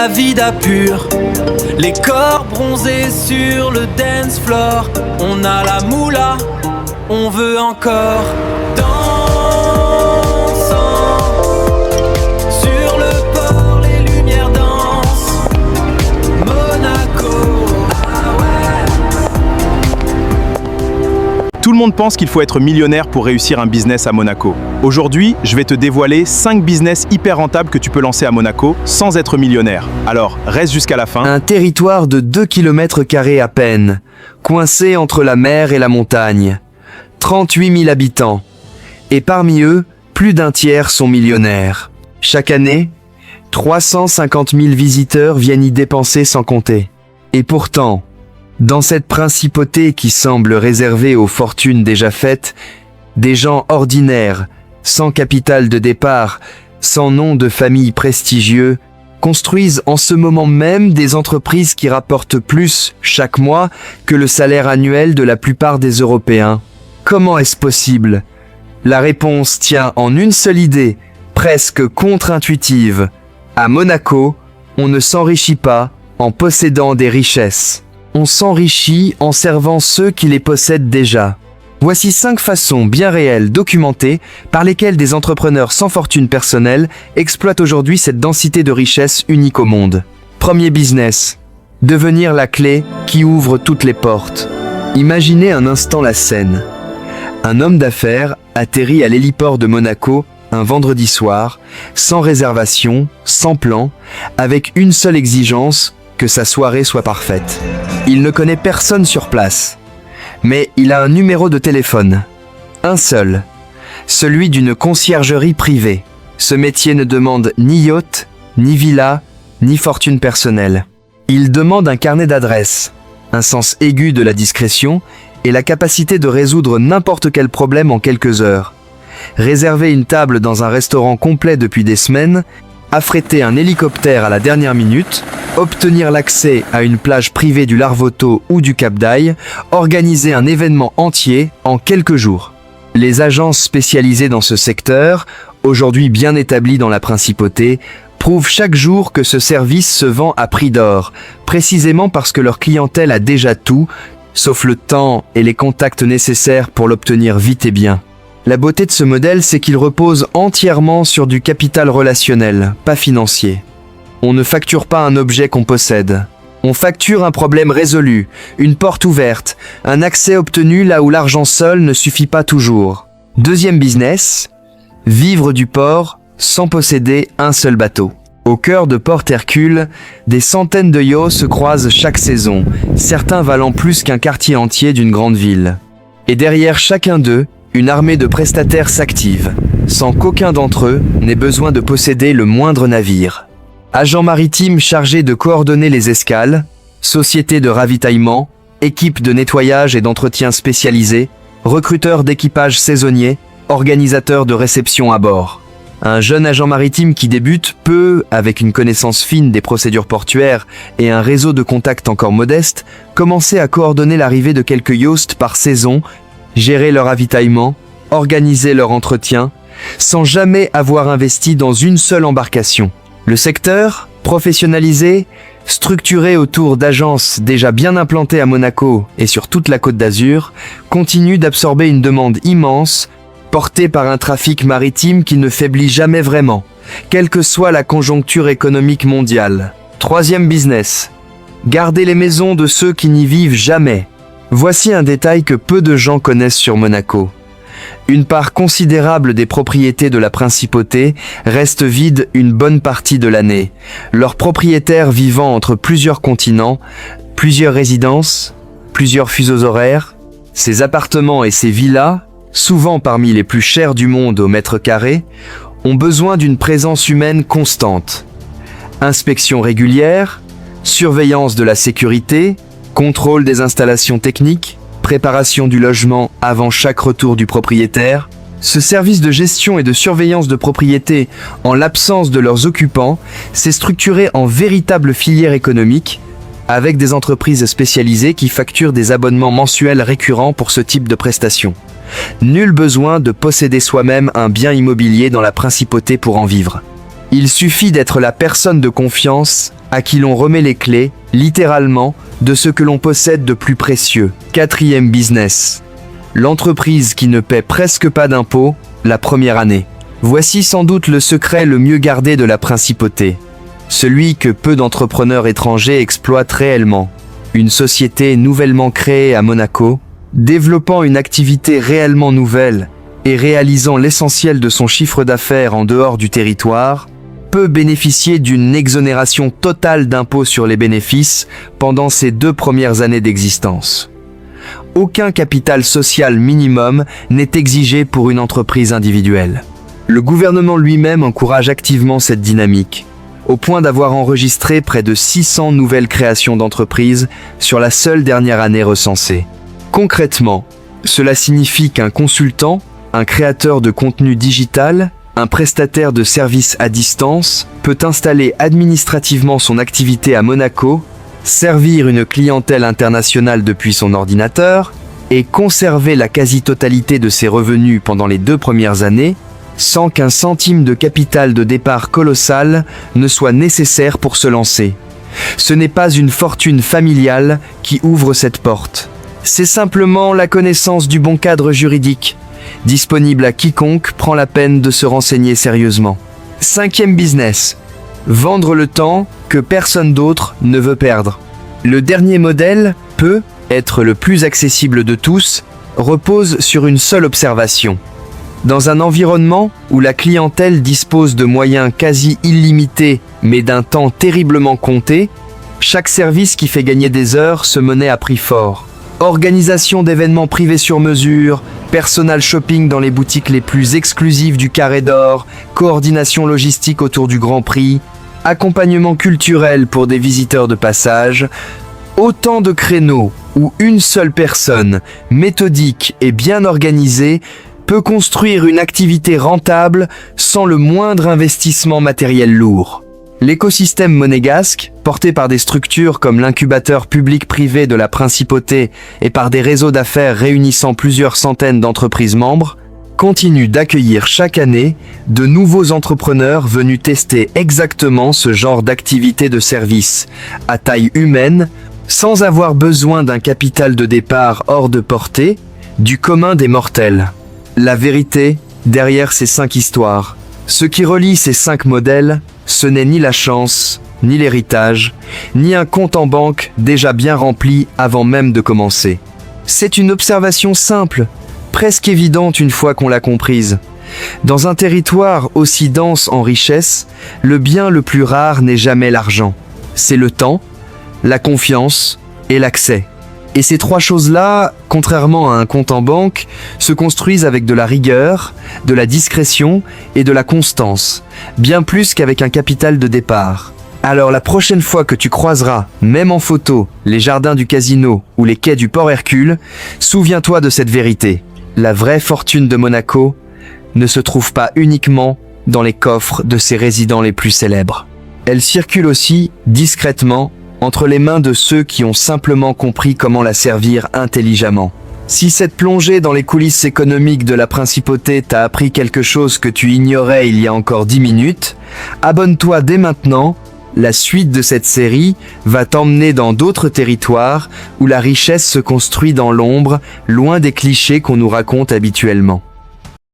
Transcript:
la vida pure. Les corps bronzés sur le dance floor. On a la moula, on veut encore. Dansant sur le port, les lumières dansent. Monaco, ah ouais. Tout le monde pense qu'il faut être millionnaire pour réussir un business à Monaco. Aujourd'hui, je vais te dévoiler 5 business hyper rentables que tu peux lancer à Monaco sans être millionnaire. Alors, reste jusqu'à la fin. Un territoire de 2 km² à peine, coincé entre la mer et la montagne. 38 000 habitants. Et parmi eux, plus d'un tiers sont millionnaires. Chaque année, 350 000 visiteurs viennent y dépenser sans compter. Et pourtant, dans cette principauté qui semble réservée aux fortunes déjà faites, des gens ordinaires, sans capital de départ, sans nom de famille prestigieux, construisent en ce moment même des entreprises qui rapportent plus chaque mois que le salaire annuel de la plupart des Européens. Comment est-ce possible? La réponse tient en une seule idée, presque contre-intuitive. À Monaco, on ne s'enrichit pas en possédant des richesses. On s'enrichit en servant ceux qui les possèdent déjà. Voici 5 façons bien réelles, documentées, par lesquelles des entrepreneurs sans fortune personnelle exploitent aujourd'hui cette densité de richesse unique au monde. Premier business. Devenir la clé qui ouvre toutes les portes. Imaginez un instant la scène. Un homme d'affaires atterrit à l'héliport de Monaco un vendredi soir, sans réservation, sans plan, avec une seule exigence, que sa soirée soit parfaite. Il ne connaît personne sur place. Mais il a un numéro de téléphone. Un seul. Celui d'une conciergerie privée. Ce métier ne demande ni yacht, ni villa, ni fortune personnelle. Il demande un carnet d'adresses, un sens aigu de la discrétion et la capacité de résoudre n'importe quel problème en quelques heures. Réserver une table dans un restaurant complet depuis des semaines, affréter un hélicoptère à la dernière minute, obtenir l'accès à une plage privée du Larvoto ou du Cap d'Aille, organiser un événement entier en quelques jours. Les agences spécialisées dans ce secteur, aujourd'hui bien établies dans la principauté, prouvent chaque jour que ce service se vend à prix d'or, précisément parce que leur clientèle a déjà tout, sauf le temps et les contacts nécessaires pour l'obtenir vite et bien. La beauté de ce modèle, c'est qu'il repose entièrement sur du capital relationnel, pas financier. On ne facture pas un objet qu'on possède. On facture un problème résolu, une porte ouverte, un accès obtenu là où l'argent seul ne suffit pas toujours. Deuxième business, vivre du port sans posséder un seul bateau. Au cœur de Port Hercule, des centaines de yachts se croisent chaque saison, certains valant plus qu'un quartier entier d'une grande ville. Et derrière chacun d'eux, une armée de prestataires s'active, sans qu'aucun d'entre eux n'ait besoin de posséder le moindre navire. Agents maritimes chargés de coordonner les escales, sociétés de ravitaillement, équipes de nettoyage et d'entretien spécialisées, recruteurs d'équipages saisonniers, organisateurs de réception à bord. Un jeune agent maritime qui débute peut, avec une connaissance fine des procédures portuaires et un réseau de contacts encore modeste, commencer à coordonner l'arrivée de quelques yachts par saison, gérer leur ravitaillement, organiser leur entretien, sans jamais avoir investi dans une seule embarcation. Le secteur, professionnalisé, structuré autour d'agences déjà bien implantées à Monaco et sur toute la Côte d'Azur, continue d'absorber une demande immense, portée par un trafic maritime qui ne faiblit jamais vraiment, quelle que soit la conjoncture économique mondiale. Troisième business, garder les maisons de ceux qui n'y vivent jamais. Voici un détail que peu de gens connaissent sur Monaco. Une part considérable des propriétés de la principauté reste vide une bonne partie de l'année, leurs propriétaires vivant entre plusieurs continents, plusieurs résidences, plusieurs fuseaux horaires. Ces appartements et ces villas, souvent parmi les plus chers du monde au mètre carré, ont besoin d'une présence humaine constante. Inspection régulière, surveillance de la sécurité, contrôle des installations techniques, préparation du logement avant chaque retour du propriétaire. Ce service de gestion et de surveillance de propriété, en l'absence de leurs occupants, s'est structuré en véritable filière économique, avec des entreprises spécialisées qui facturent des abonnements mensuels récurrents pour ce type de prestations. Nul besoin de posséder soi-même un bien immobilier dans la principauté pour en vivre. Il suffit d'être la personne de confiance à qui l'on remet les clés, littéralement, de ce que l'on possède de plus précieux. 4e business. L'entreprise qui ne paie presque pas d'impôts la première année. Voici sans doute le secret le mieux gardé de la principauté. Celui que peu d'entrepreneurs étrangers exploitent réellement. Une société nouvellement créée à Monaco, développant une activité réellement nouvelle et réalisant l'essentiel de son chiffre d'affaires en dehors du territoire, peut bénéficier d'une exonération totale d'impôts sur les bénéfices pendant ses 2 premières années d'existence. Aucun capital social minimum n'est exigé pour une entreprise individuelle. Le gouvernement lui-même encourage activement cette dynamique, au point d'avoir enregistré près de 600 nouvelles créations d'entreprises sur la seule dernière année recensée. Concrètement, cela signifie qu'un consultant, un créateur de contenu digital, un prestataire de services à distance peut installer administrativement son activité à Monaco, servir une clientèle internationale depuis son ordinateur et conserver la quasi-totalité de ses revenus pendant les 2 premières années, sans qu'un centime de capital de départ colossal ne soit nécessaire pour se lancer. Ce n'est pas une fortune familiale qui ouvre cette porte. C'est simplement la connaissance du bon cadre juridique, disponible à quiconque prend la peine de se renseigner sérieusement. 5e business. Vendre le temps que personne d'autre ne veut perdre. Le dernier modèle peut être le plus accessible de tous, repose sur une seule observation. Dans un environnement où la clientèle dispose de moyens quasi illimités mais d'un temps terriblement compté, chaque service qui fait gagner des heures se menait à prix fort. Organisation d'événements privés sur mesure, personal shopping dans les boutiques les plus exclusives du Carré d'Or, coordination logistique autour du Grand Prix, accompagnement culturel pour des visiteurs de passage, autant de créneaux où une seule personne, méthodique et bien organisée, peut construire une activité rentable sans le moindre investissement matériel lourd. L'écosystème monégasque, porté par des structures comme l'incubateur public-privé de la Principauté et par des réseaux d'affaires réunissant plusieurs centaines d'entreprises membres, continue d'accueillir chaque année de nouveaux entrepreneurs venus tester exactement ce genre d'activité de service, à taille humaine, sans avoir besoin d'un capital de départ hors de portée, du commun des mortels. La vérité, derrière ces 5 histoires, ce qui relie ces 5 modèles, ce n'est ni la chance, ni l'héritage, ni un compte en banque déjà bien rempli avant même de commencer. C'est une observation simple, presque évidente une fois qu'on l'a comprise. Dans un territoire aussi dense en richesse, le bien le plus rare n'est jamais l'argent. C'est le temps, la confiance et l'accès. Et ces 3 choses-là, contrairement à un compte en banque, se construisent avec de la rigueur, de la discrétion et de la constance, bien plus qu'avec un capital de départ. Alors la prochaine fois que tu croiseras, même en photo, les jardins du casino ou les quais du port Hercule, souviens-toi de cette vérité. La vraie fortune de Monaco ne se trouve pas uniquement dans les coffres de ses résidents les plus célèbres. Elle circule aussi, discrètement, entre les mains de ceux qui ont simplement compris comment la servir intelligemment. Si cette plongée dans les coulisses économiques de la Principauté t'a appris quelque chose que tu ignorais il y a encore 10 minutes, abonne-toi dès maintenant. La suite de cette série va t'emmener dans d'autres territoires où la richesse se construit dans l'ombre, loin des clichés qu'on nous raconte habituellement.